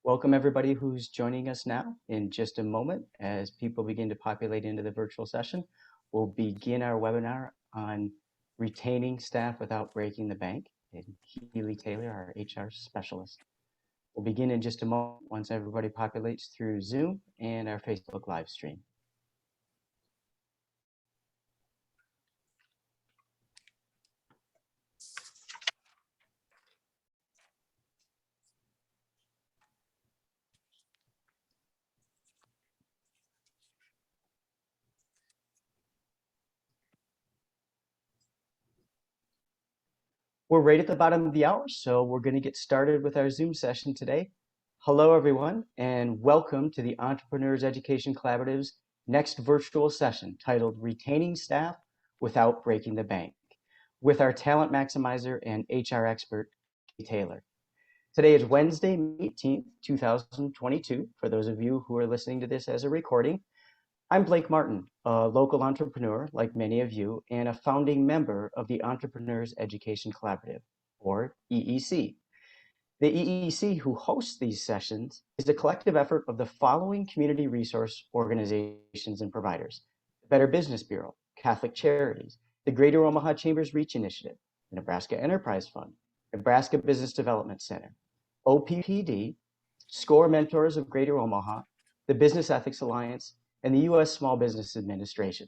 Welcome everybody who's joining us now. In just a moment, as people begin to populate into the virtual session, we'll begin our webinar on retaining staff without breaking the bank. And Keeley Taylor, our HR specialist. We'll begin in just a moment once everybody populates through Zoom and our Facebook live stream. We're right at the bottom of the hour, so we're going to get started with our Zoom session today. Hello, everyone, and welcome to the Entrepreneurs Education Collaborative's next virtual session titled Retaining Staff Without Breaking the Bank with our talent maximizer and HR expert, Keeley Taylor. Today is Wednesday, May 18th, 2022. For those of you who are listening to this as a recording, I'm Blake Martin, a local entrepreneur like many of you, and a founding member of the Entrepreneurs Education Collaborative, or EEC. The EEC, who hosts these sessions, is a collective effort of the following community resource organizations and providers: the Better Business Bureau, Catholic Charities, the Greater Omaha Chambers Reach Initiative, the Nebraska Enterprise Fund, Nebraska Business Development Center, OPPD, SCORE Mentors of Greater Omaha, the Business Ethics Alliance, and the U.S. Small Business Administration.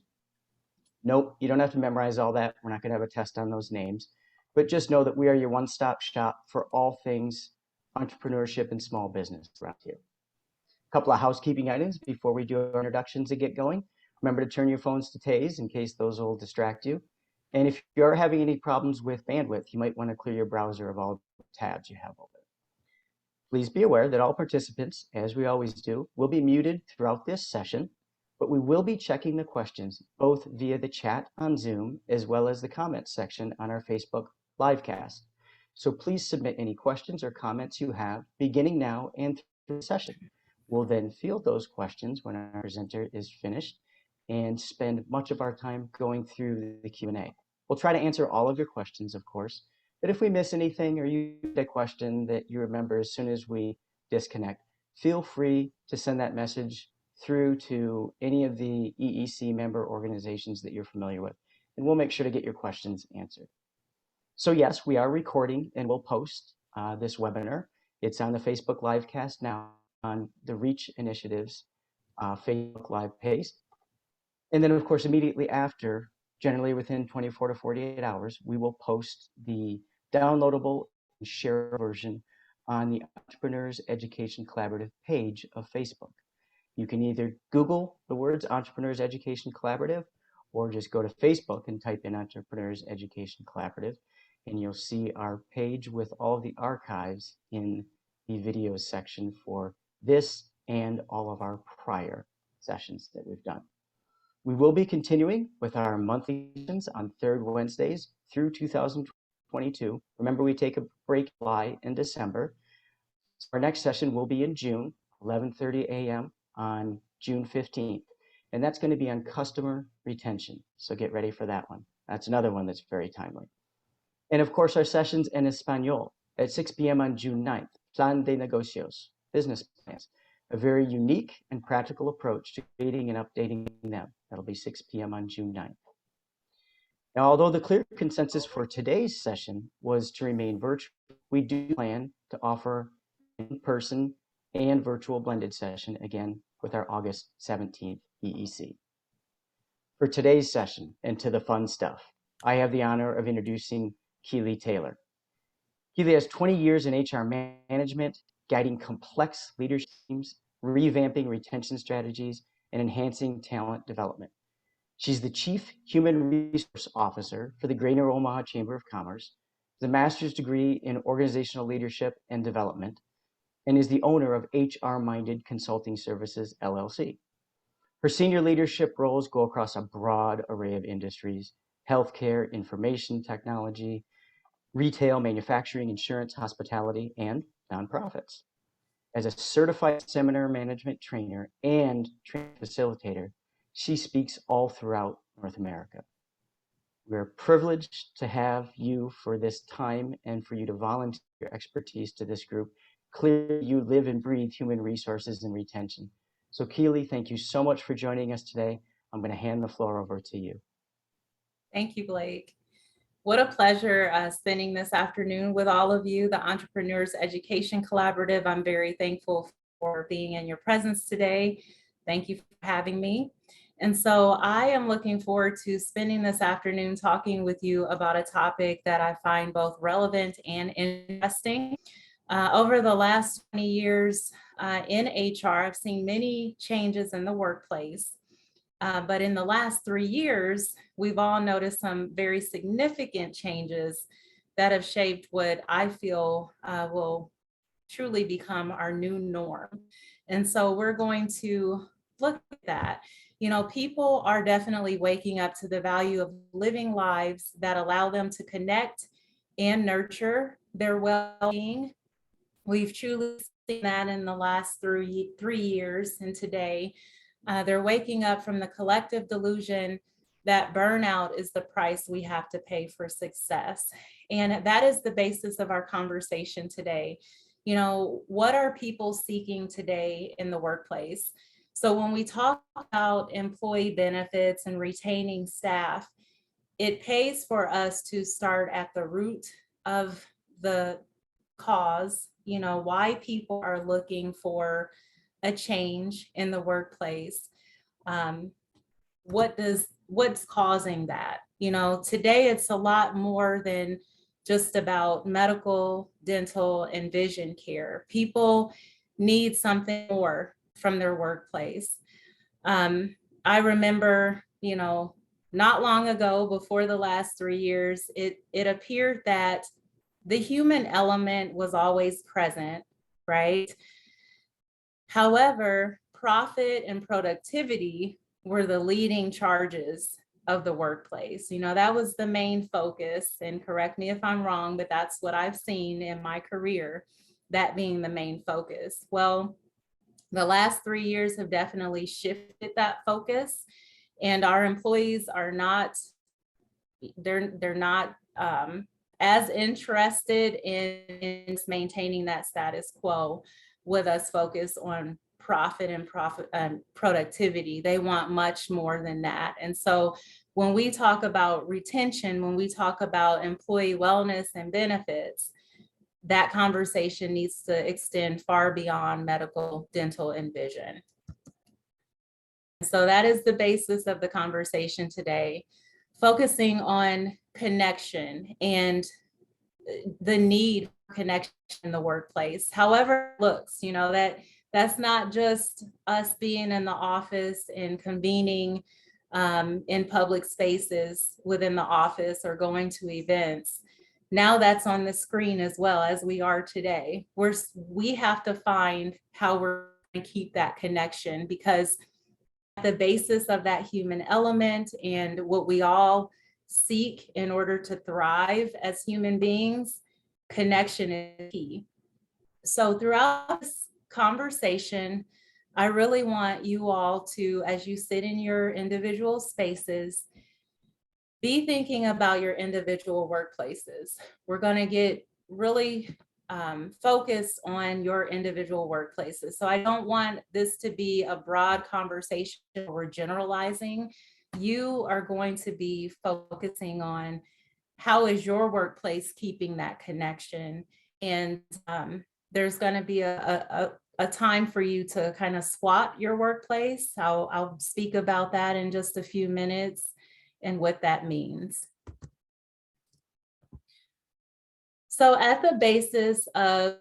Nope, you don't have to memorize all that. We're not going to have a test on those names, but just know that we are your one-stop shop for all things entrepreneurship and small business around here. A couple of housekeeping items before we do our introductions and get going. Remember to turn your phones to Taze in case those will distract you. And if you're having any problems with bandwidth, you might want to clear your browser of all the tabs you have open. Please be aware that all participants, as we always do, will be muted throughout this session, but we will be checking the questions both via the chat on Zoom as well as the comments section on our Facebook livecast. So please submit any questions or comments you have beginning now and through the session. We'll then field those questions when our presenter is finished and spend much of our time going through the Q&A. We'll try to answer all of your questions, of course, but if we miss anything or you get a question that you remember as soon as we disconnect, feel free to send that message through to any of the EEC member organizations that you're familiar with, and we'll make sure to get your questions answered. So yes, we are recording and we'll post this webinar. It's on the Facebook livecast now on the Reach Initiative's Facebook Live page. And then, of course, immediately after, generally within 24 to 48 hours, we will post the downloadable and share version on the Entrepreneurs Education Collaborative page of Facebook. You can either Google the words Entrepreneurs Education Collaborative or just go to Facebook and type in Entrepreneurs Education Collaborative, and you'll see our page with all the archives in the videos section for this and all of our prior sessions that we've done. We will be continuing with our monthly sessions on third Wednesdays through 2022. Remember, we take a break in December. Our next session will be in June, 11:30 a.m. on June 15th, and that's going to be on customer retention. So get ready for that one. That's another one that's very timely. And of course, our sessions en Espanol at 6 p.m. on June 9th, Plan de Negocios, business plans, a very unique and practical approach to creating and updating them. That'll be 6 p.m. on June 9th. Now, although the clear consensus for today's session was to remain virtual, we do plan to offer in-person and virtual blended session again with our August 17th EEC. For today's session and to the fun stuff, I have the honor of introducing Keeley Taylor. Keeley has 20 years in HR management, guiding complex leadership teams, revamping retention strategies, and enhancing talent development. She's the Chief Human Resource Officer for the Greater Omaha Chamber of Commerce, has a master's degree in organizational leadership and development, and is the owner of HR Minded Consulting Services, LLC. Her senior leadership roles go across a broad array of industries: healthcare, information technology, retail, manufacturing, insurance, hospitality, and nonprofits. As a certified seminar management trainer and training facilitator, she speaks all throughout North America. We're privileged to have you for this time and for you to volunteer your expertise to this group. Clearly, you live and breathe human resources and retention. So Keeley, thank you so much for joining us today. I'm going to hand the floor over to you. Thank you, Blake. What a pleasure spending this afternoon with all of you, the Entrepreneurs Education Collaborative. I'm very thankful for being in your presence today. Thank you for having me. And so I am looking forward to spending this afternoon talking with you about a topic that I find both relevant and interesting. Over the last 20 years in HR, I've seen many changes in the workplace. But in the last 3 years, we've all noticed some very significant changes that have shaped what I feel will truly become our new norm. And so we're going to look at that. You know, people are definitely waking up to the value of living lives that allow them to connect and nurture their well-being. We've truly seen that in the last 3 years and today. They're waking up from the collective delusion that burnout is the price we have to pay for success. And that is the basis of our conversation today. You know, what are people seeking today in the workplace? So when we talk about employee benefits and retaining staff, it pays for us to start at the root of the cause, you know, why people are looking for a change in the workplace. Um, what's causing that? You know, today it's a lot more than just about medical, dental, and vision care. People need something more from their workplace. Um, I remember, you know, not long ago, before the last 3 years, it appeared that the human element was always present, right? However, profit and productivity were the leading charges of the workplace. You know, that was the main focus, and correct me if I'm wrong, but that's what I've seen in my career, that being the main focus. Well, the last 3 years have definitely shifted that focus, and our employees are not, they're not as interested in maintaining that status quo with us focused on profit and productivity. They want much more than that. And so when we talk about retention, when we talk about employee wellness and benefits, that conversation needs to extend far beyond medical, dental, and vision. So that is the basis of the conversation today, focusing on connection and the need for connection in the workplace. However it looks, you know, that's not just us being in the office and convening in public spaces within the office or going to events. Now that's on the screen as well, as we are today. We have to find how we're going to keep that connection, because at the basis of that human element and what we all seek in order to thrive as human beings, connection is key. So throughout this conversation, I really want you all to, as you sit in your individual spaces, be thinking about your individual workplaces. We're going to get really focused on your individual workplaces. So I don't want this to be a broad conversation where we're generalizing. You are going to be focusing on how is your workplace keeping that connection. And there's going to be a time for you to kind of SWOT your workplace. I'll speak about that in just a few minutes and what that means. So at the basis of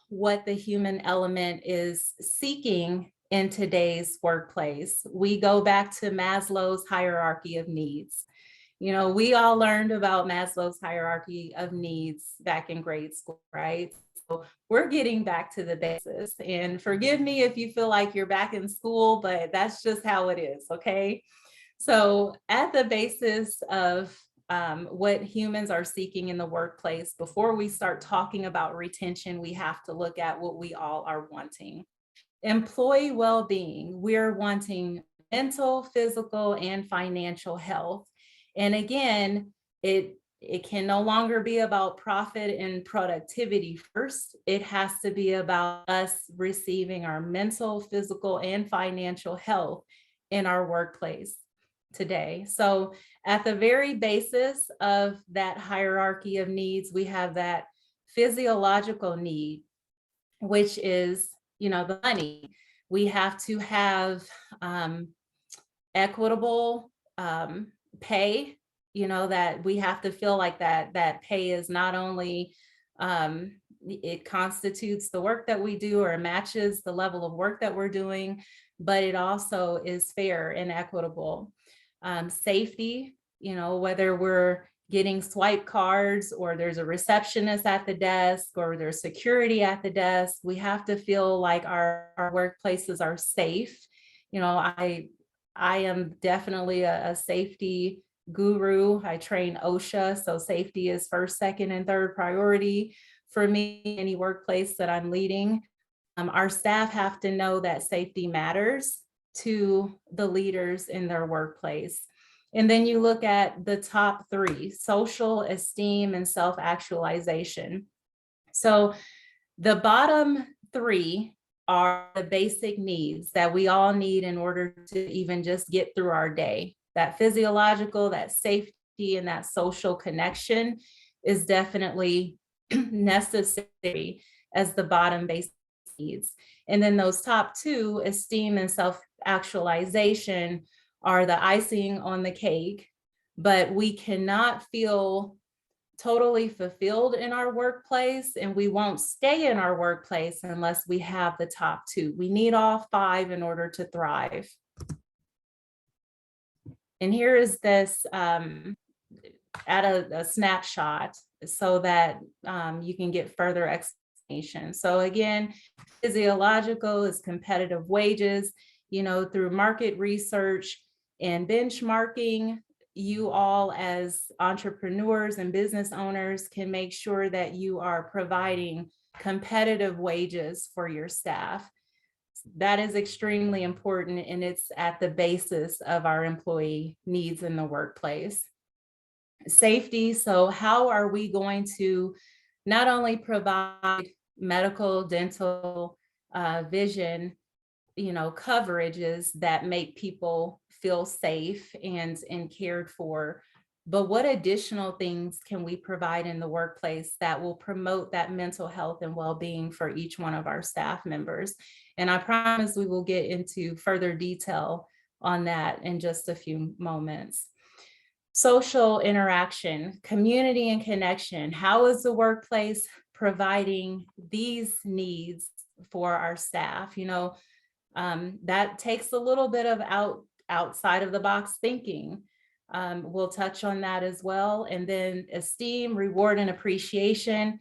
what the human element is seeking in today's workplace, we go back to Maslow's hierarchy of needs. You know, we all learned about Maslow's hierarchy of needs back in grade school, right? So we're getting back to the basis. And forgive me if you feel like you're back in school, but that's just how it is, okay? So at the basis of what humans are seeking in the workplace, before we start talking about retention, we have to look at what we all are wanting. Employee well-being, we're wanting mental, physical, and financial health. And again, it can no longer be about profit and productivity first. It has to be about us receiving our mental, physical, and financial health in our workplace today. So at the very basis of that hierarchy of needs, we have that physiological need, which is, the money. We have to have equitable pay, that we have to feel like that pay is not only it constitutes the work that we do or matches the level of work that we're doing, but it also is fair and equitable. Safety, whether we're getting swipe cards or there's a receptionist at the desk or there's security at the desk, we have to feel like our workplaces are safe. I am definitely a safety guru. I train OSHA, so safety is first, second, and third priority for me, any workplace that I'm leading. Our staff have to know that safety matters to the leaders in their workplace. And then you look at the top three: social, esteem, and self-actualization. So the bottom three are the basic needs that we all need in order to even just get through our day. That physiological, that safety, and that social connection is definitely necessary as the bottom basic needs. And then those top two, esteem and self-actualization, are the icing on the cake, but we cannot feel totally fulfilled in our workplace, and we won't stay in our workplace unless we have the top two. We need all five in order to thrive. And here is this at a snapshot so that you can get further explanation. So again, physiological is competitive wages. Through market research and benchmarking, you all as entrepreneurs and business owners can make sure that you are providing competitive wages for your staff. That is extremely important, and it's at the basis of our employee needs in the workplace. Safety. So how are we going to not only provide medical, dental, vision, coverages that make people feel safe and cared for, but what additional things can we provide in the workplace that will promote that mental health and well-being for each one of our staff members? And I promise we will get into further detail on that in just a few moments. Social interaction, community and connection. How is the workplace providing these needs for our staff? That takes a little bit of outside of the box thinking. We'll touch on that as well. And then esteem, reward, and appreciation.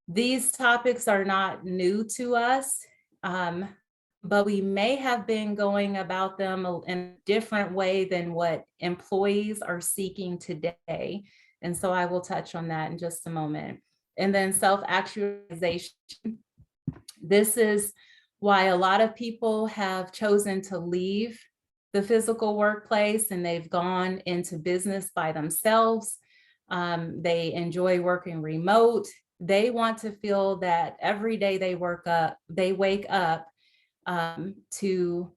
These topics are not new to us, but we may have been going about them in a different way than what employees are seeking today. And so I will touch on that in just a moment. And then self-actualization. This is why a lot of people have chosen to leave the physical workplace and they've gone into business by themselves. They enjoy working remote. They want to feel that every day they wake up to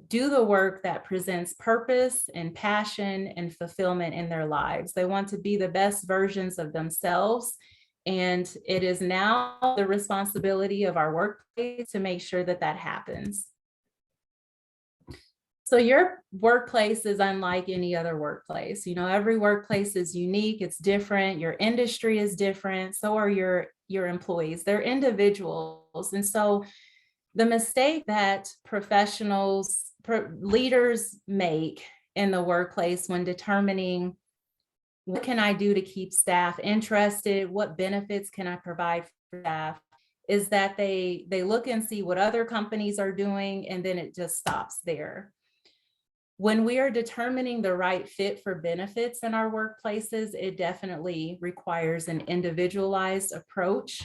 do the work that presents purpose and passion and fulfillment in their lives. They want to be the best versions of themselves. And it is now the responsibility of our workplace to make sure that that happens. So your workplace is unlike any other workplace. Every workplace is unique, it's different. Your industry is different. So are your employees. They're individuals. And so the mistake that leaders make in the workplace when determining what can I do to keep staff interested, what benefits can I provide for staff, is that they look and see what other companies are doing, and then it just stops there. When we are determining the right fit for benefits in our workplaces, it definitely requires an individualized approach.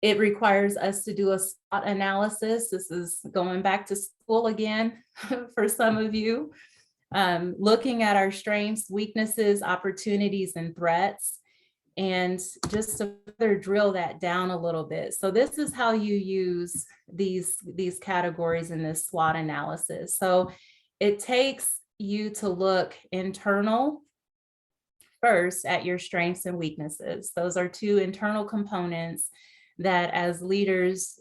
It requires us to do a SWOT analysis. This is going back to school again for some of you. Looking at our strengths, weaknesses, opportunities, and threats. And just to further drill that down a little bit. So this is how you use these categories in this SWOT analysis. So it takes you to look internal first at your strengths and weaknesses. Those are two internal components that as leaders,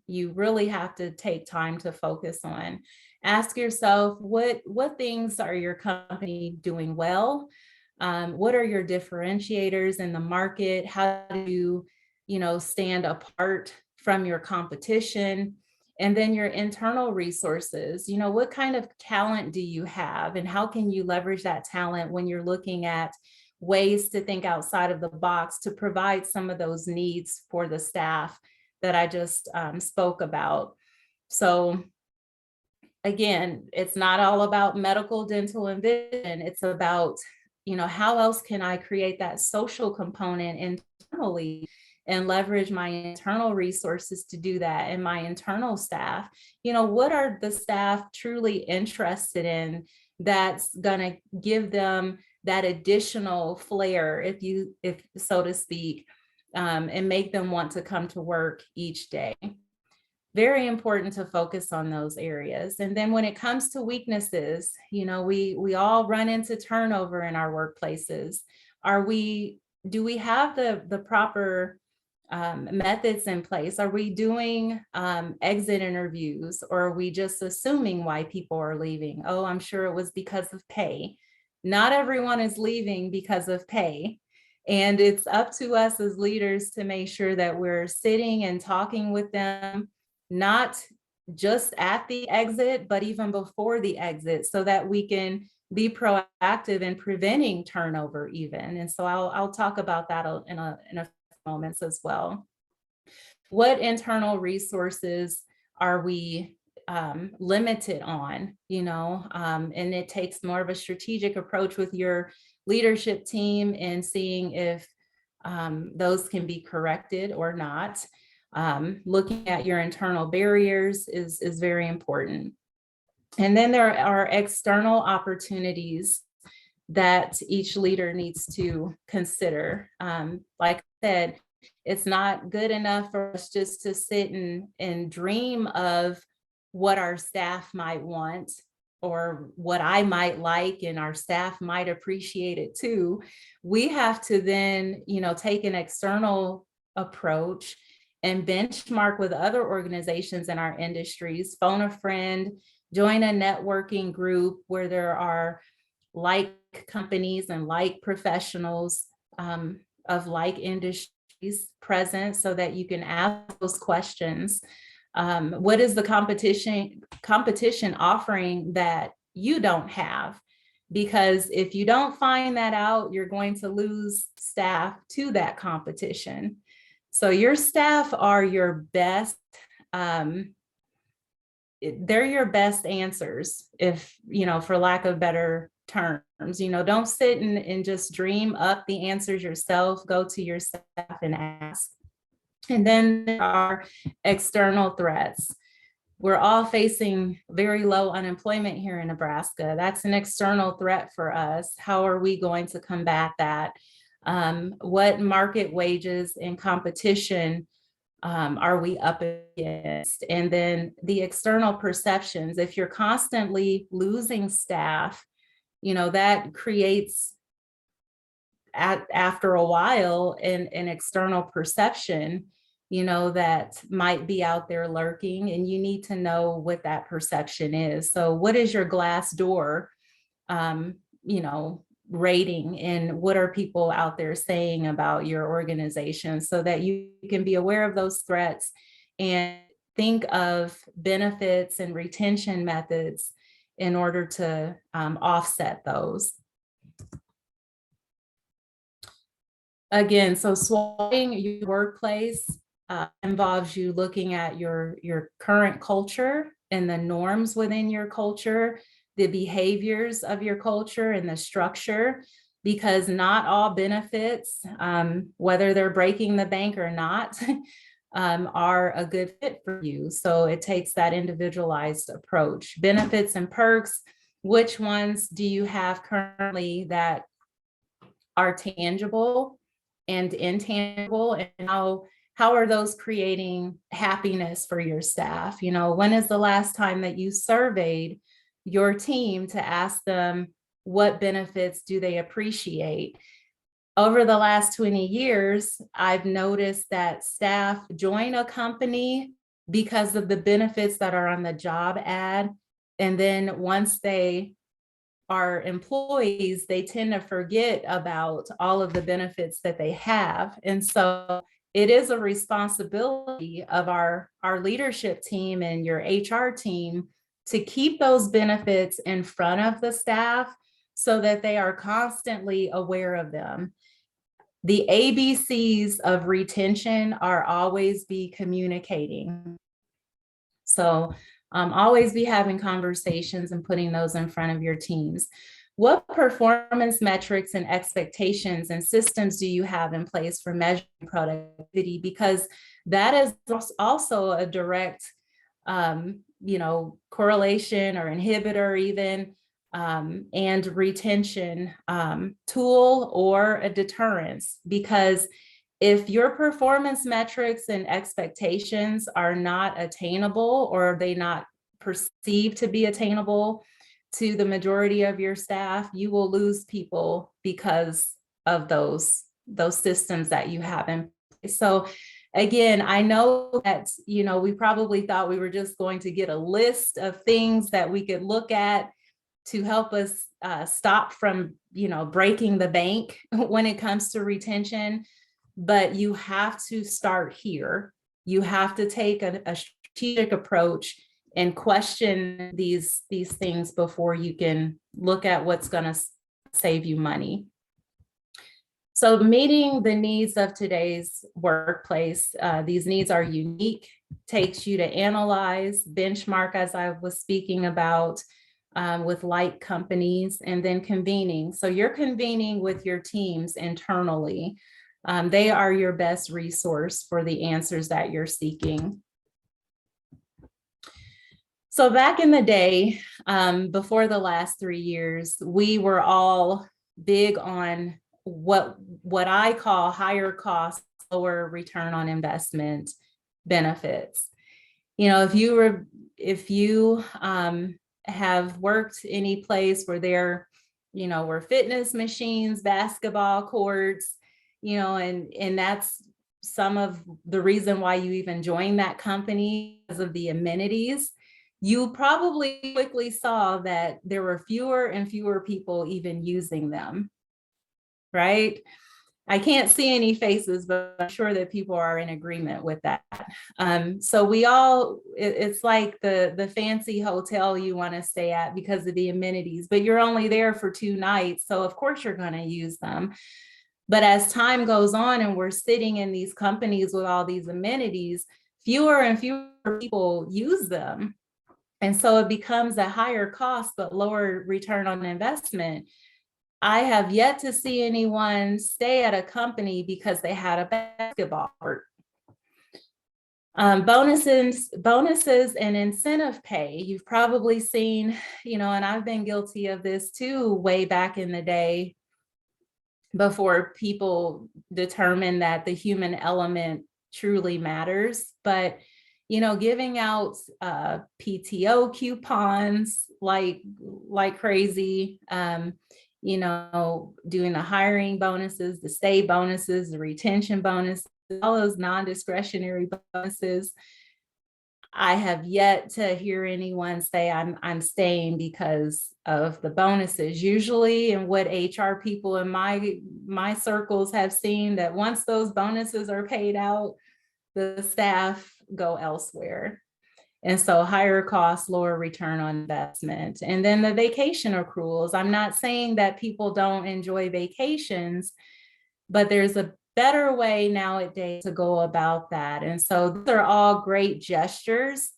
you really have to take time to focus on. Ask yourself, what things are your company doing well? What are your differentiators in the market? How do you stand apart from your competition? And then your internal resources, what kind of talent do you have and how can you leverage that talent when you're looking at ways to think outside of the box to provide some of those needs for the staff that I just spoke about. So again, it's not all about medical, dental, and vision. It's about, how else can I create that social component internally and leverage my internal resources to do that, and my internal staff. What are the staff truly interested in that's going to give them that additional flair, if so to speak, and make them want to come to work each day. Very important to focus on those areas. And then when it comes to weaknesses, we all run into turnover in our workplaces. Do we have the proper methods in place? Are we doing exit interviews, or are we just assuming why people are leaving? Oh, I'm sure it was because of pay. Not everyone is leaving because of pay. And it's up to us as leaders to make sure that we're sitting and talking with them, not just at the exit, but even before the exit, so that we can be proactive in preventing turnover even. And so I'll talk about that in a few moments as well. What internal resources are we limited on, and it takes more of a strategic approach with your leadership team and seeing if those can be corrected or not. Looking at your internal barriers is very important. And then there are external opportunities that each leader needs to consider. Like I said, it's not good enough for us just to sit and dream of what our staff might want or what I might like, and our staff might appreciate it too. We have to then, take an external approach and benchmark with other organizations in our industries, phone a friend, join a networking group where there are like companies and like professionals of like industries present, so that you can ask those questions. What is the competition offering that you don't have? Because if you don't find that out, you're going to lose staff to that competition. So your staff are your best, they're your best answers, if, for lack of better terms. Don't sit and just dream up the answers yourself. Go to your staff and ask. And then there are external threats. We're all facing very low unemployment here in Nebraska. That's an external threat for us. How are we going to combat that? What market wages and competition are we up against? And then the external perceptions. If you're constantly losing staff, that creates, after a while, an external perception, that might be out there lurking, and you need to know what that perception is. So what is your glass door, rating, and what are people out there saying about your organization, so that you can be aware of those threats and think of benefits and retention methods in order to offset those. Again, so swatting your workplace involves you looking at your current culture and the norms within your culture, the behaviors of your culture and the structure, because not all benefits, whether they're breaking the bank or not, are a good fit for you. So it takes that individualized approach. Benefits and perks, Which ones do you have currently that are tangible and intangible, and how are those creating happiness for your staff? You know, when is the last time that you surveyed your team to ask them what benefits do they appreciate? Over the last 20 years, I've noticed that staff join a company because of the benefits that are on the job ad. And then once they are employees, they tend to forget about all of the benefits that they have. And so it is a responsibility of our leadership team and your HR team to keep those benefits in front of the staff so that they are constantly aware of them. The ABCs of retention are always be communicating. So always be having conversations and putting those in front of your teams. What performance metrics and expectations and systems do you have in place for measuring productivity? Because that is also a direct, correlation or inhibitor even, and retention tool or a deterrence. Because if your performance metrics and expectations are not attainable, or they not perceived to be attainable to the majority of your staff, you will lose people because of those systems that you have in place. So again, I know that, we probably thought we were just going to get a list of things that we could look at to help us stop from, breaking the bank when it comes to retention. But you have to start here. You have to take a strategic approach and question these things before you can look at what's going to save you money. So meeting the needs of today's workplace, these needs are unique, takes you to analyze, benchmark, as I was speaking about, with like companies, and then convening. So you're convening with your teams internally. They are your best resource for the answers that you're seeking. So back in the day, before the last 3 years, we were all big on what I call higher cost, lower return on investment benefits. If you have worked any place where there, were fitness machines, basketball courts, and that's some of the reason why you even joined that company, because of the amenities. You probably quickly saw that there were fewer and fewer people even using them, right? I can't see any faces, but I'm sure that people are in agreement with that. So it's like the fancy hotel you want to stay at because of the amenities, but you're only there for 2 nights. So of course you're going to use them. But as time goes on and we're sitting in these companies with all these amenities, fewer and fewer people use them. And so it becomes a higher cost, but lower return on investment. I have yet to see anyone stay at a company because they had a basketball court. Bonuses and incentive pay. You've probably seen, and I've been guilty of this too, way back in the day, before people determine that the human element truly matters. But, giving out PTO coupons like crazy, doing the hiring bonuses, the stay bonuses, the retention bonuses, all those non-discretionary bonuses. I have yet to hear anyone say I'm staying because of the bonuses. Usually, and what HR people in my circles have seen, that once those bonuses are paid out, the staff go elsewhere. And so higher cost, lower return on investment. And then the vacation accruals. I'm not saying that people don't enjoy vacations, but there's a better way nowadays to go about that. And so these are all great gestures,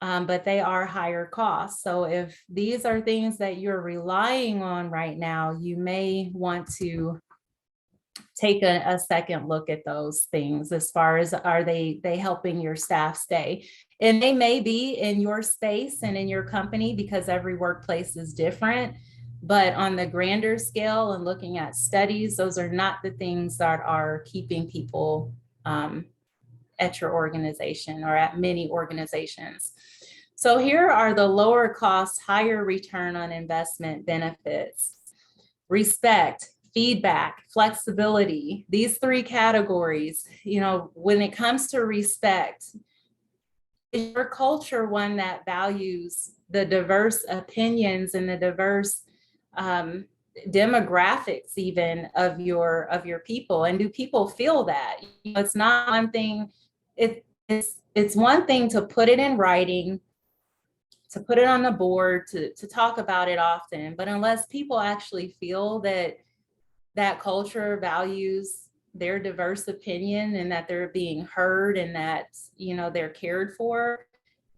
but they are higher costs. So if these are things that you're relying on right now, you may want to take a second look at those things as far as, are they helping your staff stay? And they may be in your space and in your company because every workplace is different. But on the grander scale and looking at studies, those are not the things that are keeping people at your organization or at many organizations. So here are the lower cost, higher return on investment benefits. Respect, feedback, flexibility, these three categories. When it comes to respect, is your culture one that values the diverse opinions and the diverse demographics even of your people? And do people feel that? It's not one thing. It's one thing to put it in writing, to put it on the board, to talk about it often, but unless people actually feel that culture values their diverse opinion and that they're being heard and that they're cared for,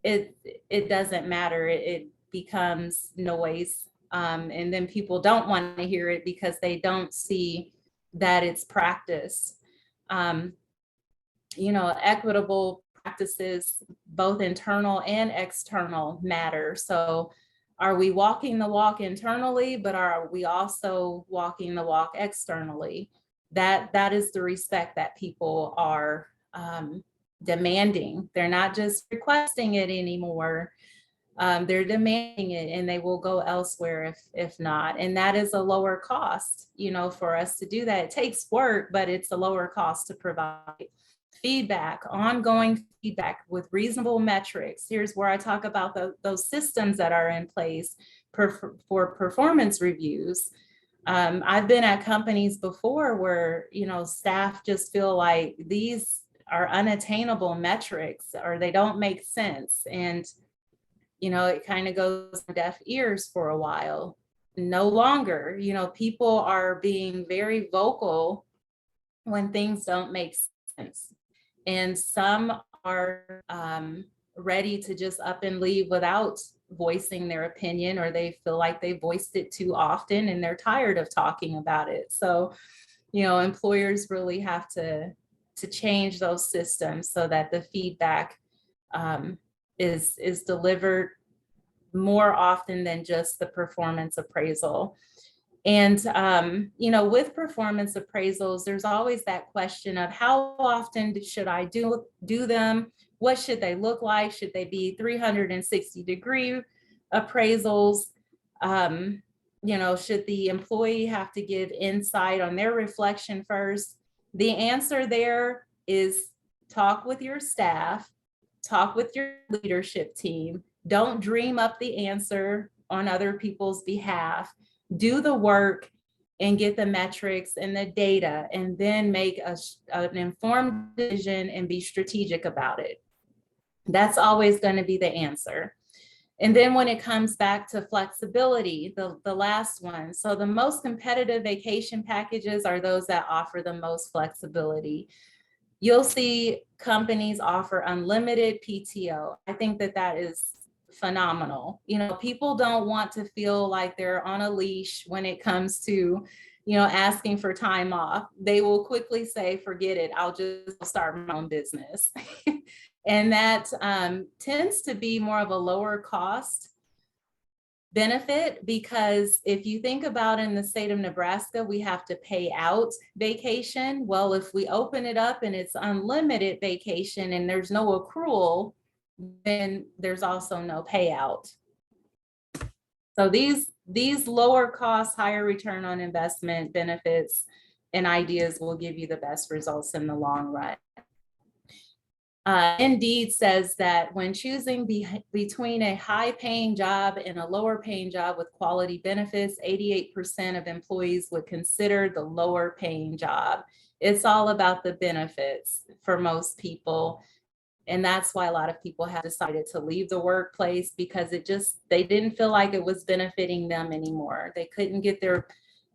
it doesn't matter. It becomes noise, and then people don't want to hear it because they don't see that it's practiced. Equitable practices, both internal and external, matter. So are we walking the walk internally, but are we also walking the walk externally? That is the respect that people are demanding. They're not just requesting it anymore. They're demanding it, and they will go elsewhere if not. And that is a lower cost, for us to do that. It takes work, but it's a lower cost to provide feedback, ongoing feedback with reasonable metrics. Here's where I talk about those systems that are in place for performance reviews. I've been at companies before where, staff just feel like these are unattainable metrics or they don't make sense. And, it kind of goes to deaf ears for a while. No longer, people are being very vocal when things don't make sense. And some are ready to just up and leave without voicing their opinion, or they feel like they voiced it too often and they're tired of talking about it. So, employers really have to change those systems so that the feedback is delivered more often than just the performance appraisal. And, with performance appraisals, there's always that question of how often should I do them? What should they look like? Should they be 360-degree appraisals? Should the employee have to give insight on their reflection first? The answer there is talk with your staff, talk with your leadership team. Don't dream up the answer on other people's behalf. Do the work and get the metrics and the data, and then make an informed decision and be strategic about it. That's always going to be the answer. And then when it comes back to flexibility, the last one. So the most competitive vacation packages are those that offer the most flexibility. You'll see companies offer unlimited PTO. I think that is phenomenal. People don't want to feel like they're on a leash when it comes to, asking for time off. They will quickly say, forget it, I'll just start my own business. And that tends to be more of a lower cost benefit, because if you think about in the state of Nebraska, we have to pay out vacation. Well, if we open it up and it's unlimited vacation and there's no accrual, then there's also no payout. So these lower cost, higher return on investment benefits and ideas will give you the best results in the long run. Indeed says that when choosing between a high-paying job and a lower-paying job with quality benefits, 88% of employees would consider the lower-paying job. It's all about the benefits for most people. And that's why a lot of people have decided to leave the workplace, because they didn't feel like it was benefiting them anymore. They couldn't get their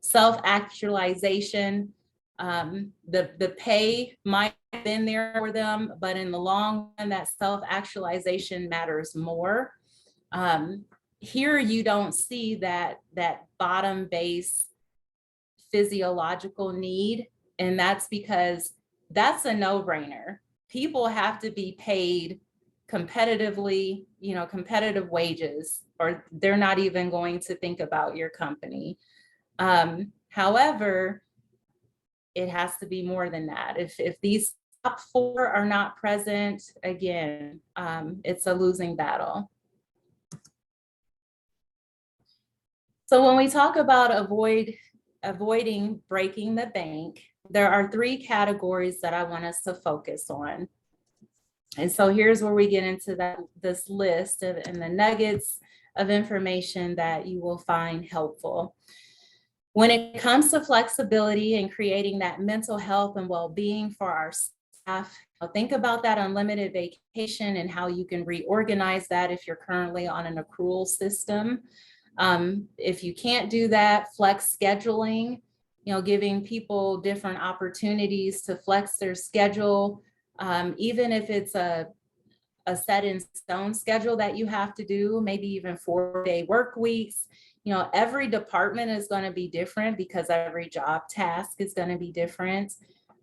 self-actualization. The pay might have been there for them, but in the long run, that self-actualization matters more. Here, you don't see that bottom base physiological need, and that's because that's a no-brainer. People have to be paid competitively, competitive wages, or they're not even going to think about your company. However, it has to be more than that. If these top four are not present, again, it's a losing battle. So when we talk about avoiding breaking the bank, there are three categories that I want us to focus on. And so here's where we get into this list and the nuggets of information that you will find helpful. When it comes to flexibility and creating that mental health and well-being for our staff, think about that unlimited vacation and how you can reorganize that if you're currently on an accrual system. If you can't do that, flex scheduling, giving people different opportunities to flex their schedule, even if it's a set in stone schedule that you have to do, maybe even 4-day work weeks. Every department is going to be different because every job task is going to be different.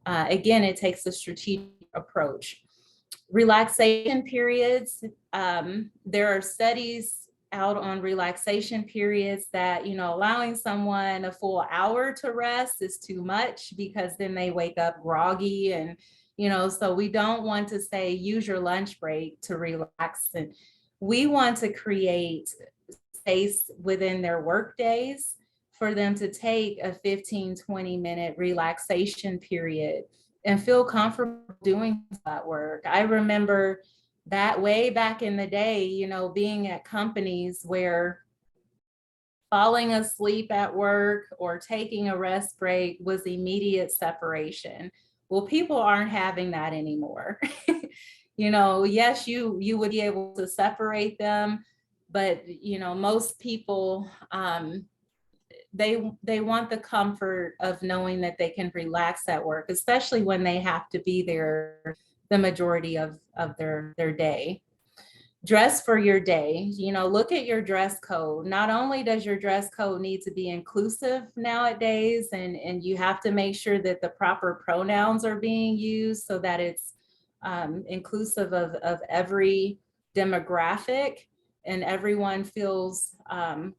Again, it takes a strategic approach. Relaxation periods. There are studies out on relaxation periods that, allowing someone a full hour to rest is too much because then they wake up groggy and, so we don't want to say use your lunch break to relax. And we want to create space within their work days for them to take a 15-20 minute relaxation period and feel comfortable doing that work. I remember that way back in the day, being at companies where falling asleep at work or taking a rest break was immediate separation. Well, people aren't having that anymore. Yes, you would be able to separate them, but most people, they want the comfort of knowing that they can relax at work, especially when they have to be there the majority of their day. Dress for your day. Look at your dress code. Not only does your dress code need to be inclusive nowadays, and you have to make sure that the proper pronouns are being used so that it's inclusive of every demographic and everyone feels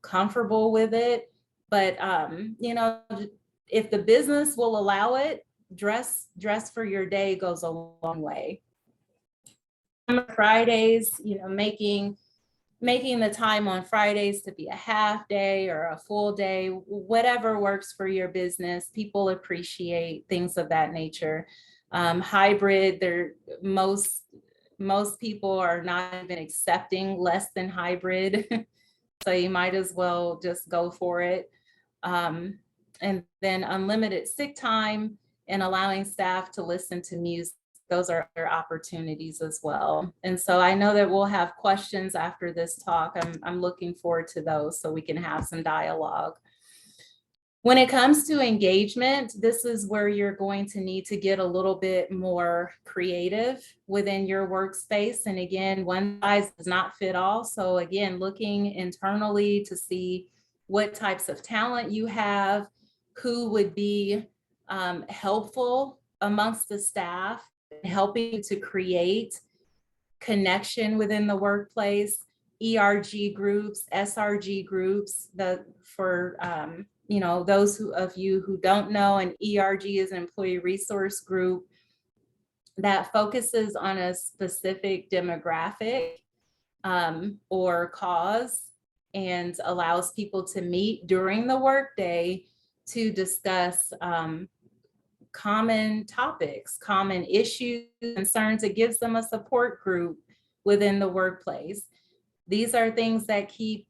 comfortable with it. But if the business will allow it, dress for your day goes a long way. Fridays, making the time on Fridays to be a half day or a full day, whatever works for your business. People appreciate things of that nature. Hybrid, most people are not even accepting less than hybrid. So you might as well just go for it. And then unlimited sick time and allowing staff to listen to music. Those are other opportunities as well. And so I know that we'll have questions after this talk. I'm looking forward to those so we can have some dialogue. When it comes to engagement, this is where you're going to need to get a little bit more creative within your workspace. And again, one size does not fit all. So again, looking internally to see what types of talent you have, who would be helpful amongst the staff, helping you to create connection within the workplace. ERG groups, SRG groups, for those of you who don't know, an ERG is an employee resource group that focuses on a specific demographic or cause and allows people to meet during the workday to discuss common topics, common issues, concerns. It gives them a support group within the workplace. These are things that keep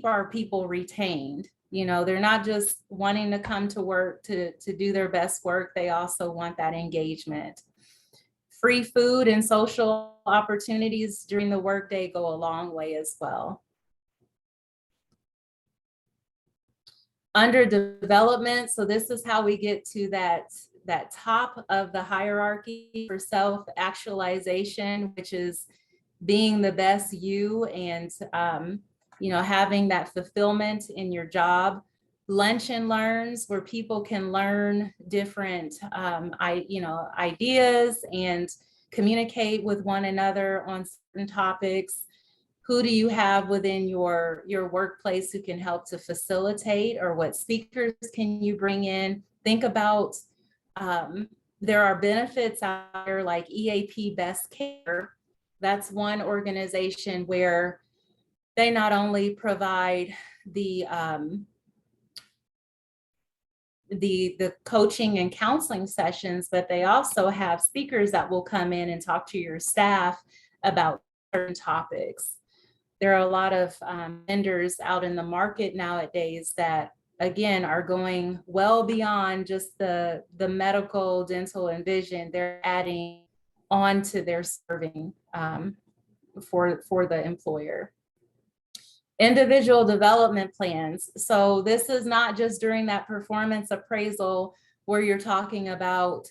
our people retained. They're not just wanting to come to work to do their best work. They also want that engagement. Free food and social opportunities during the workday go a long way as well. Under development, so this is how we get to that top of the hierarchy for self-actualization, which is being the best you and having that fulfillment in your job. Lunch and learns, where people can learn different ideas and communicate with one another on certain topics? Who do you have within your workplace who can help to facilitate, or what speakers can you bring in? Think about, there are benefits out there like EAP Best Care. That's one organization where they not only provide the coaching and counseling sessions, but they also have speakers that will come in and talk to your staff about certain topics. There are a lot of vendors out in the market nowadays that, again, are going well beyond just the medical, dental, and vision. They're adding on to their serving for the employer. Individual development plans. So this is not just during that performance appraisal where you're talking about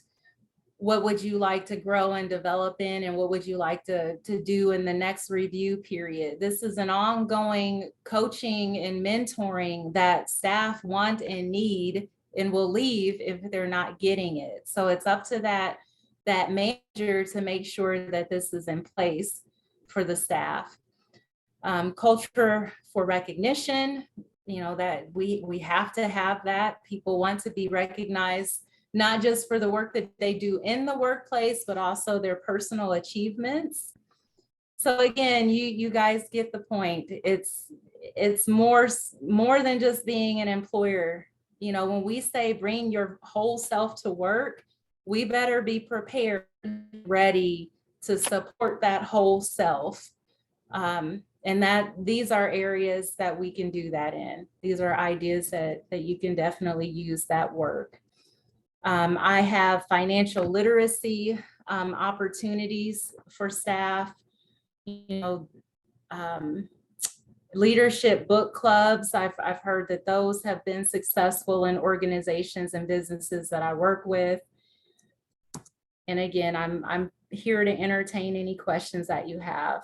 what would you like to grow and develop in, and what would you like to do in the next review period. This is an ongoing coaching and mentoring that staff want and need and will leave if they're not getting it. So it's up to that manager to make sure that this is in place for the staff. Culture for recognition, that we have to have that. People want to be recognized, not just for the work that they do in the workplace, but also their personal achievements. So again, you guys get the point. It's more than just being an employer. When we say bring your whole self to work, we better be prepared, ready to support that whole self. And these are areas that we can do that in. These are ideas that you can definitely use that work. I have financial literacy opportunities for staff, leadership book clubs. I've heard that those have been successful in organizations and businesses that I work with. And again, I'm here to entertain any questions that you have.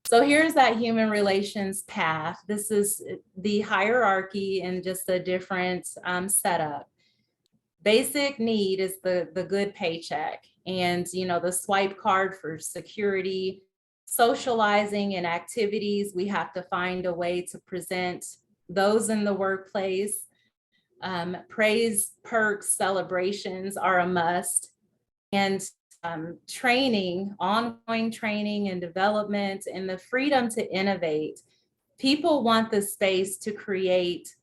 So here's that human relations path. This is the hierarchy and just a different setup. Basic need is the good paycheck, and the swipe card for security, socializing and activities. We have to find a way to present those in the workplace. Praise, perks, celebrations are a must. And training, ongoing training and development, and the freedom to innovate. People want the space to create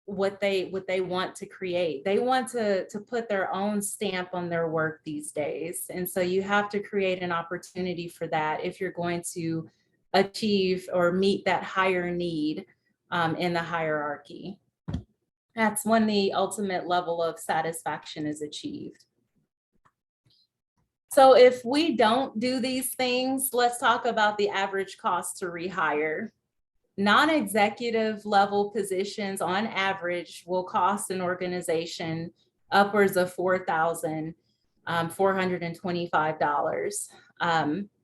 what they want to create. They want to put their own stamp on their work these days. And so you have to create an opportunity for that if you're going to achieve or meet that higher need in the hierarchy. That's when the ultimate level of satisfaction is achieved. So if we don't do these things, let's talk about the average cost to rehire. Non-executive level positions on average will cost an organization upwards of $4,425.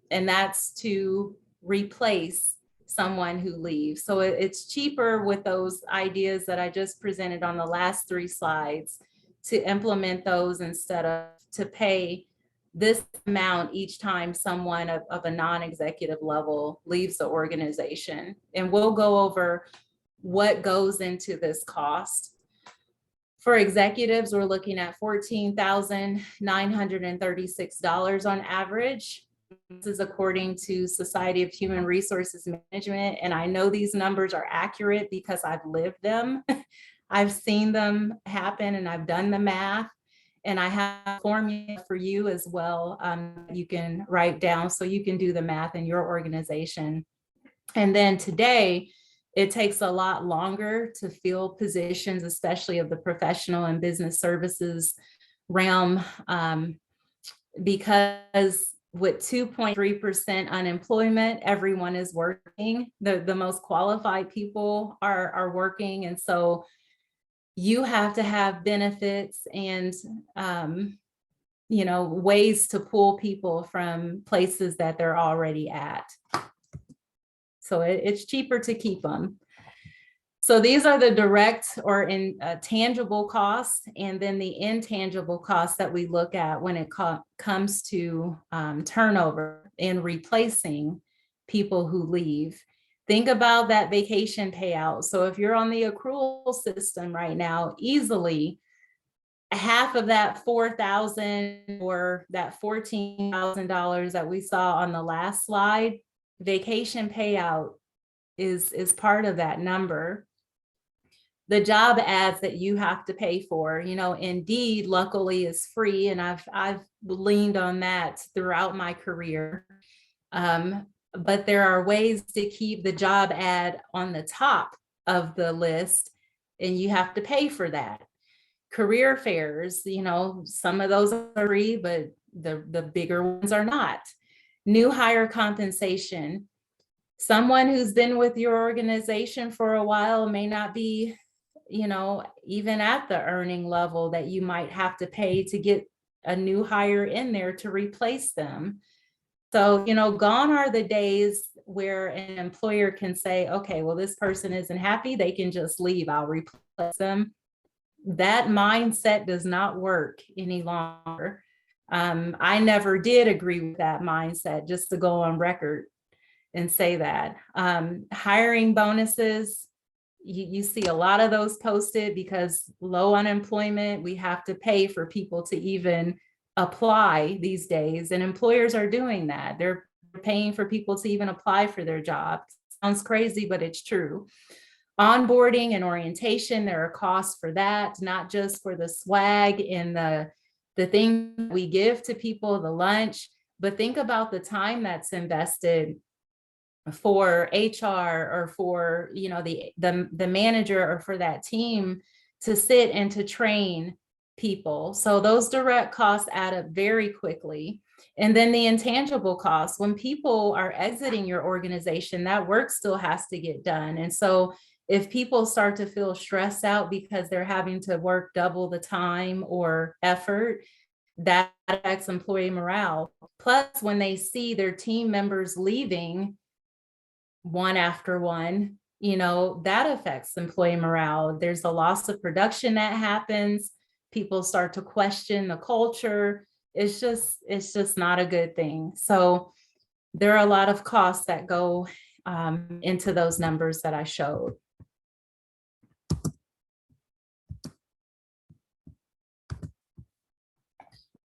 And that's to replace someone who leaves. So it's cheaper with those ideas that I just presented on the last 3 slides to implement those instead of to pay this amount each time someone of a non-executive level leaves the organization. And we'll go over what goes into this cost. For executives, we're looking at $14,936 on average. This is according to Society of Human Resources Management. And I know these numbers are accurate because I've lived them. I've seen them happen and I've done the math. And I have a formula for you as well. You can write down so you can do the math in your organization. And then today, it takes a lot longer to fill positions, especially of the professional and business services realm, because with 2.3% unemployment, everyone is working. The most qualified people are working. And so you have to have benefits and, ways to pull people from places that they're already at. So it's cheaper to keep them. So these are the direct or tangible costs, and then the intangible costs that we look at when it comes to turnover and replacing people who leave. Think about that vacation payout. So if you're on the accrual system right now, easily half of that $4,000 or that $14,000 that we saw on the last slide, vacation payout is part of that number. The job ads that you have to pay for, Indeed luckily is free, and I've leaned on that throughout my career. But there are ways to keep the job ad on the top of the list, and you have to pay for that. Career fairs, some of those are free, but the bigger ones are not. New hire compensation. Someone who's been with your organization for a while may not be, even at the earning level that you might have to pay to get a new hire in there to replace them. So, gone are the days where an employer can say, okay, well, this person isn't happy, they can just leave, I'll replace them. That mindset does not work any longer. I never did agree with that mindset, just to go on record and say that. Hiring bonuses, you see a lot of those posted because low unemployment, we have to pay for people to even apply these days, and employers are doing that. They're paying for people to even apply for their job. Sounds crazy, but it's true. Onboarding and orientation, there are costs for that, not just for the swag and the thing we give to people, the lunch, but think about the time that's invested for HR or for the manager or for that team to sit and to train people. So those direct costs add up very quickly. And then the intangible costs, when people are exiting your organization, that work still has to get done. And so if people start to feel stressed out because they're having to work double the time or effort, that affects employee morale. Plus, when they see their team members leaving one after one, that affects employee morale. There's a loss of production that happens. People start to question the culture. It's just not a good thing. So there are a lot of costs that go into those numbers that I showed.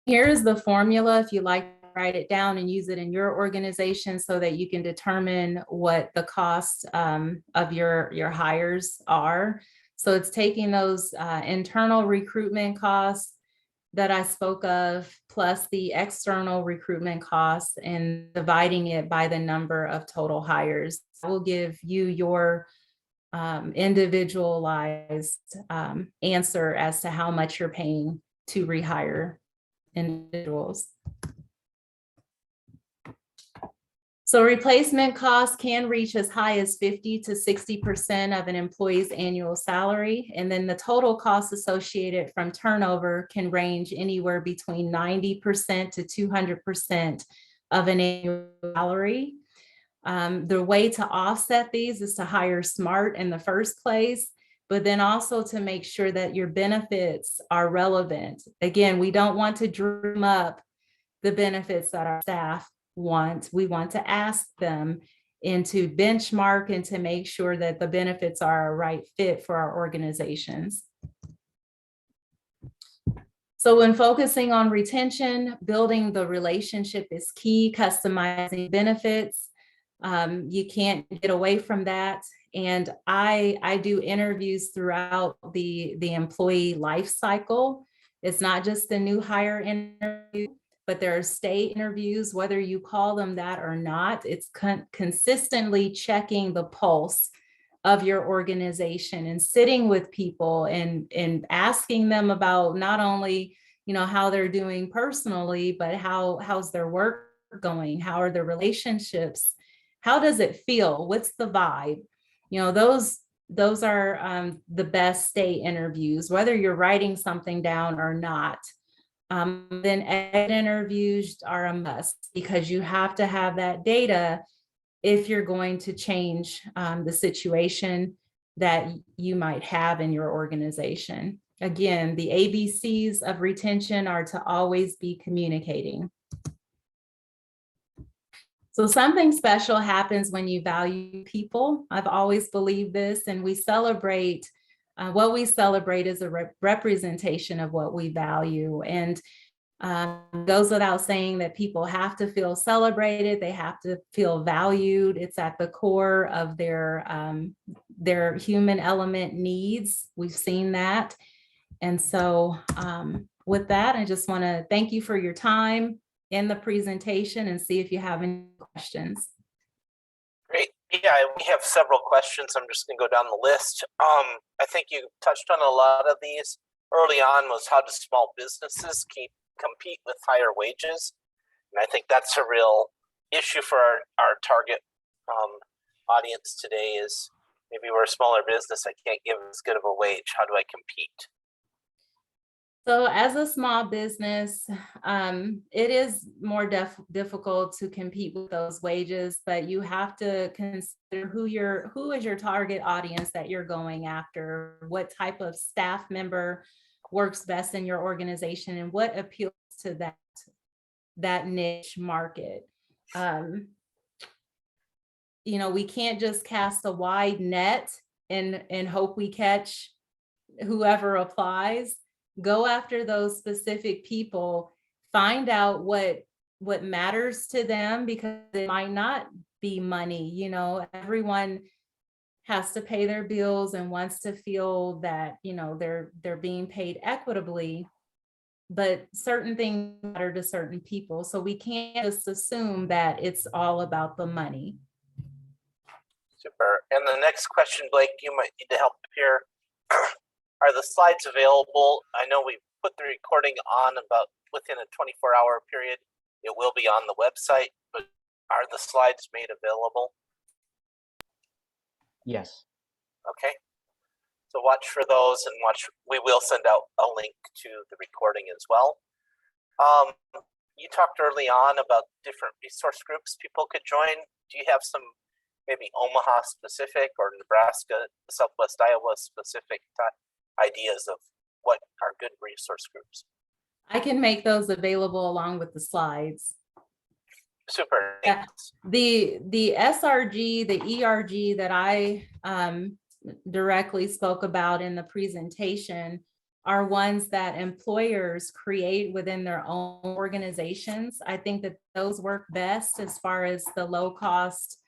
Here's the formula if you like to write it down and use it in your organization so that you can determine what the cost of your hires are. So it's taking those internal recruitment costs that I spoke of, plus the external recruitment costs, and dividing it by the number of total hires. I will give you your individualized answer as to how much you're paying to rehire individuals. So replacement costs can reach as high as 50 to 60% of an employee's annual salary. And then the total costs associated from turnover can range anywhere between 90% to 200% of an annual salary. The way to offset these is to hire smart in the first place, but then also to make sure that your benefits are relevant. Again, we don't want to dream up the benefits that our staff want. We want to ask them and to benchmark and to make sure that the benefits are a right fit for our organizations. So when focusing on retention, building the relationship is key. Customizing benefits, you can't get away from that. And I do interviews throughout the employee life cycle. It's not just the new hire interview, but there are stay interviews, whether you call them that or not. It's consistently checking the pulse of your organization and sitting with people and asking them about not only, how they're doing personally, but how's their work going? How are their relationships? How does it feel? What's the vibe? Those are the best stay interviews, whether you're writing something down or not. Then exit interviews are a must because you have to have that data if you're going to change the situation. that you might have in your organization. Again, the ABCs of retention are to always be communicating. So something special happens when you value people. I've always believed this, and we celebrate, what we celebrate is a representation of what we value. And goes without saying that people have to feel celebrated. They have to feel valued. It's at the core of their human element needs. We've seen that. And so with that, I just want to thank you for your time in the presentation and see if you have any questions. Great. Yeah, we have several questions. I'm just going to go down the list. I think you touched on a lot of these. Early on was, how do small businesses compete with higher wages? And I think that's a real issue for our target audience today. Is maybe we're a smaller business, I can't give as good of a wage. How do I compete? So as a small business, it is more difficult to compete with those wages, but you have to consider who is your target audience that you're going after, what type of staff member works best in your organization, and what appeals to that niche market. We can't just cast a wide net and hope we catch whoever applies. Go after those specific people, find out what matters to them, because it might not be money. Everyone has to pay their bills and wants to feel that, they're being paid equitably, but certain things matter to certain people. So we can't just assume that it's all about the money. Super. And the next question, Blake, you might need to help here. Are the slides available? I know we put the recording on about within a 24-hour period. It will be on the website, but are the slides made available? Yes. Okay. So watch for those, and we will send out a link to the recording as well. You talked early on about different resource groups people could join. Do you have some maybe Omaha specific or Nebraska, Southwest Iowa specific ideas of what are good resource groups? I can make those available along with the slides. Super. Yeah. The SRG, the ERG that I directly spoke about in the presentation are ones that employers create within their own organizations. I think that those work best as far as the low cost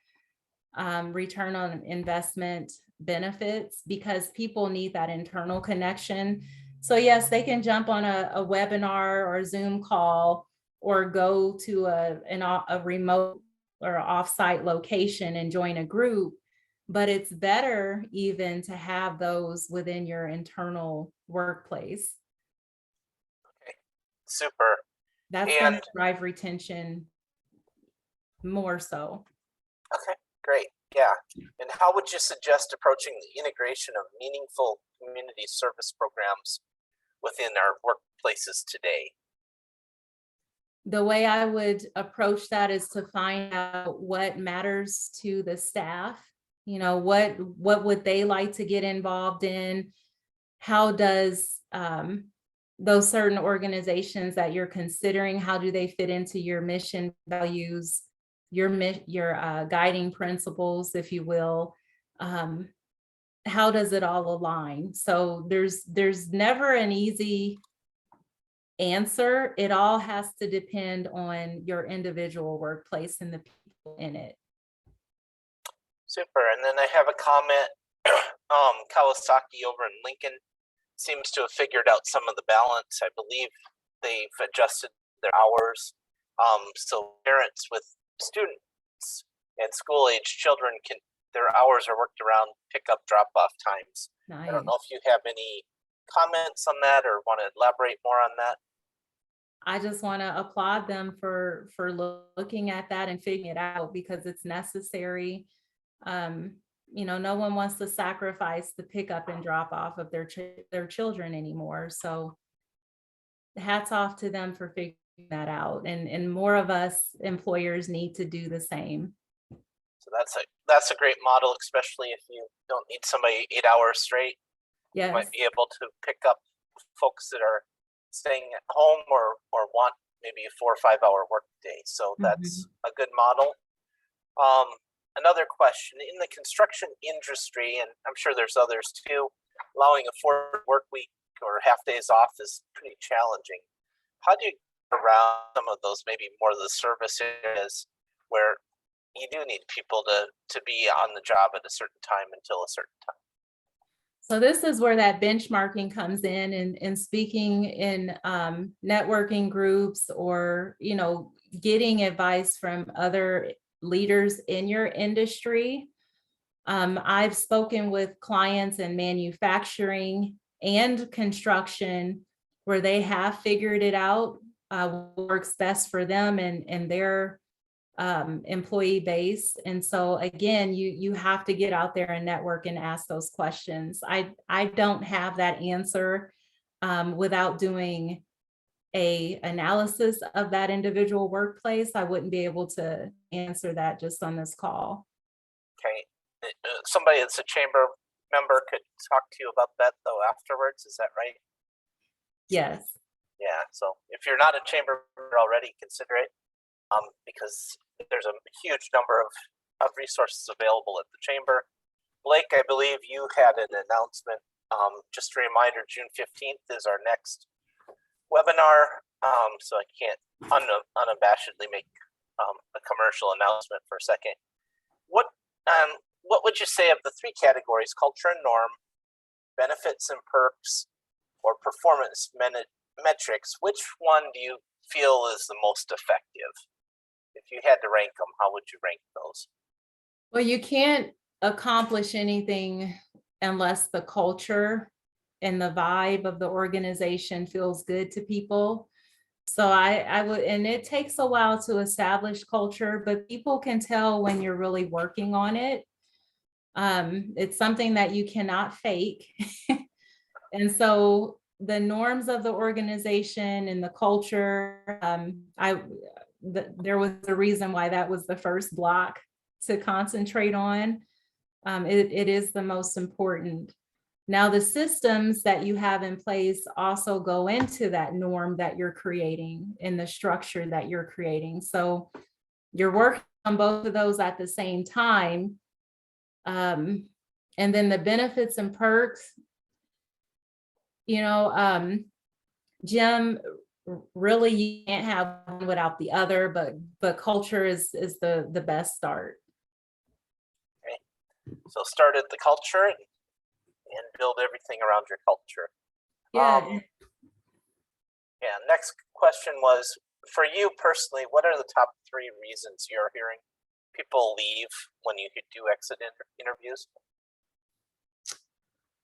return on investment benefits, because people need that internal connection. So yes, they can jump on a webinar or a Zoom call, or go to a remote or offsite location and join a group. But it's better even to have those within your internal workplace. Okay, super. That's going to drive retention more so. Okay, great. Yeah. And how would you suggest approaching the integration of meaningful community service programs within our workplaces today? The way I would approach that is to find out what matters to the staff. What would they like to get involved in? How does those certain organizations that you're considering, how do they fit into your mission values, your guiding principles, if you will? How does it all align? So there's never an easy answer. It all has to depend on your individual workplace and the people in it. Super. And then I have a comment. Kawasaki over in Lincoln seems to have figured out some of the balance. I believe they've adjusted their hours. So parents with students and school-age children their hours are worked around pickup drop-off times. Nice. I don't know if you have any comments on that or want to elaborate more on that. I just want to applaud them for looking at that and figuring it out, because it's necessary. No one wants to sacrifice the pickup and drop off of their children anymore. So hats off to them for figuring that out. And more of us employers need to do the same. So that's a great model, especially if you don't need somebody 8 hours straight. You Yes. might be able to pick up folks that are staying at home or want maybe a 4 or 5 hour work day. So that's a good model. Another question, in the construction industry, and I'm sure there's others too, allowing a 4 work week or half days off is pretty challenging. How do you get around some of those, maybe more of the service areas where you do need people to be on the job at a certain time until a certain time? So this is where that benchmarking comes in, and speaking in networking groups, or, you know, getting advice from other leaders in your industry. I've spoken with clients in manufacturing and construction where they have figured it out, what works best for them and their employee base. And so again, you have to get out there and network and ask those questions. I don't have that answer without doing a analysis of that individual workplace. I wouldn't be able to answer that just on this call. Okay. Somebody that's a chamber member could talk to you about that though afterwards, is that right? Yes. Yeah, so if you're not a chamber member already, consider it, because there's a huge number of resources available at the chamber. Blake, I believe you had an announcement. Just a reminder, June 15th is our next webinar, so I can't unabashedly make a commercial announcement for a second. What would you say of the 3 categories, culture and norm, benefits and perks, or performance metrics? Which one do you feel is the most effective? If you had to rank them, how would you rank those? Well, you can't accomplish anything unless the culture and the vibe of the organization feels good to people. So I would, and it takes a while to establish culture, but people can tell when you're really working on it. It's something that you cannot fake. And so the norms of the organization and the culture, there was a reason why that was the first block to concentrate on. It is the most important. Now, the systems that you have in place also go into that norm that you're creating and the structure that you're creating. So you're working on both of those at the same time. And then the benefits and perks, you know, Jim, really you can't have one without the other, but culture is the best start. Okay. So start at the culture and build everything around your culture. Yeah. Yeah. Next question was, for you personally, what are the top 3 reasons you're hearing people leave when you do exit interviews?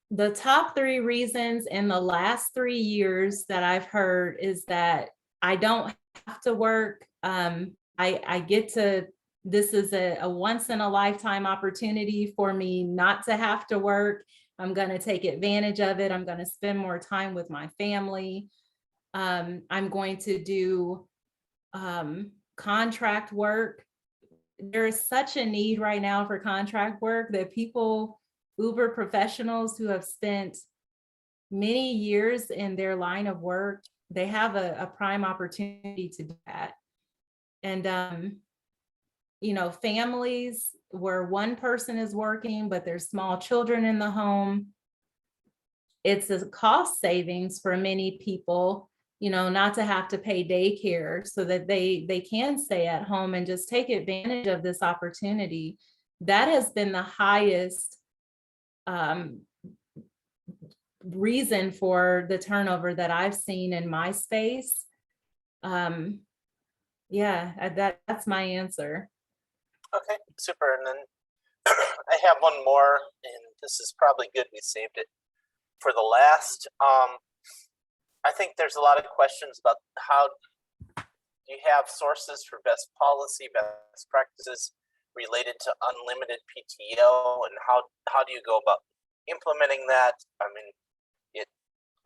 The top 3 reasons in the last 3 years that I've heard is that I don't have to work. I get to, this is a once in a lifetime opportunity for me not to have to work. I'm going to take advantage of it. I'm going to spend more time with my family. I'm going to do contract work. There is such a need right now for contract work that people, Uber professionals who have spent many years in their line of work, they have a prime opportunity to do that. And, you know, families where one person is working, but there's small children in the home, it's a cost savings for many people, you know, not to have to pay daycare so that they can stay at home and just take advantage of this opportunity. That has been the highest reason for the turnover that I've seen in my space. Yeah, that's my answer. Okay, super. And then I have one more, and this is probably good we saved it for the last. I think there's a lot of questions about how do you have sources for best policy, best practices related to unlimited PTO, and how do you go about implementing that? I mean,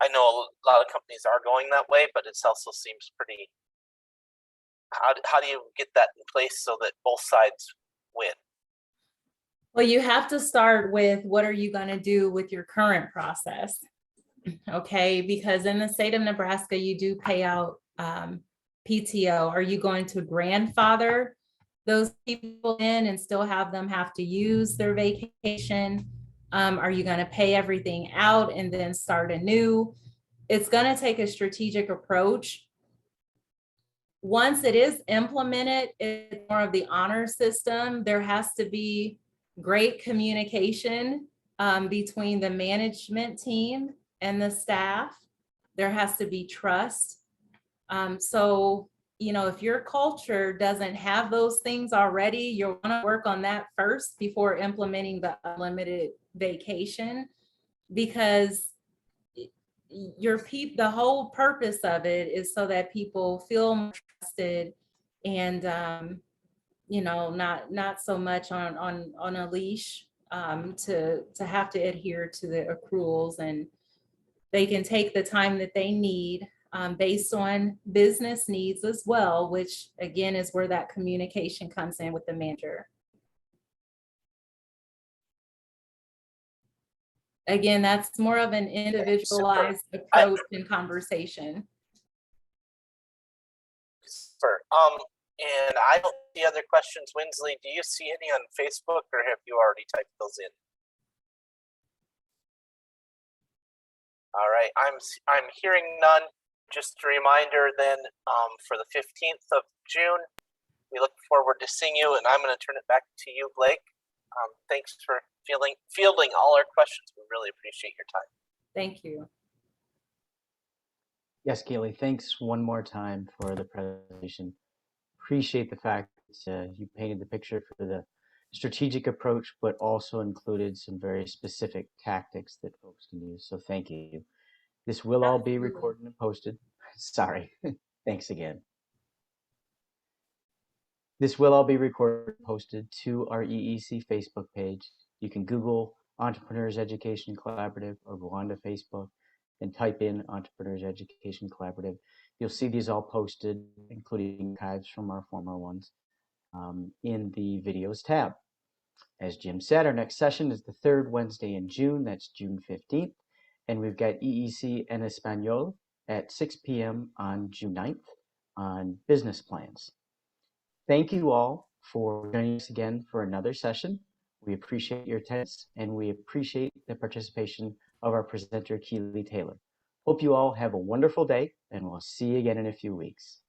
I know a lot of companies are going that way, but it also seems pretty. How do you get that in place so that both sides win? Well, you have to start with what are you going to do with your current process? Okay, because in the state of Nebraska, you do pay out PTO. Are you going to grandfather those people in and still have them have to use their vacation? Are you going to pay everything out and then start anew? It's going to take a strategic approach. Once it is implemented, it's more of the honor system. There has to be great communication between the management team and the staff. There has to be trust. So, you know, if your culture doesn't have those things already, you'll want to work on that first before implementing the unlimited vacation, because the whole purpose of it is so that people feel trusted and you know, not so much on a leash to have to adhere to the accruals, and they can take the time that they need based on business needs as well, which again is where that communication comes in with the manager. Again, that's more of an individualized approach and conversation. Super. And I don't see other questions. Winsley, do you see any on Facebook, or have you already typed those in? All right, I'm hearing none. Just a reminder then, for the 15th of June, we look forward to seeing you, and I'm going to turn it back to you, Blake. Thanks for fielding all our questions. We really appreciate your time. Thank you. Yes, Keeley, thanks one more time for the presentation. Appreciate the fact that you painted the picture for the strategic approach, but also included some very specific tactics that folks can use. So thank you. This will all be recorded and posted. Sorry. Thanks again. This will all be recorded and posted to our EEC Facebook page. You can Google Entrepreneurs Education Collaborative or go onto Facebook and type in Entrepreneurs Education Collaborative. You'll see these all posted, including archives from our former ones, in the videos tab. As Jim said, our next session is the third Wednesday in June. That's June 15th. And we've got EEC en Español at 6 p.m. on June 9th on business plans. Thank you all for joining us again for another session. We appreciate your attendance, and we appreciate the participation of our presenter, Keeley Taylor. Hope you all have a wonderful day, and we'll see you again in a few weeks.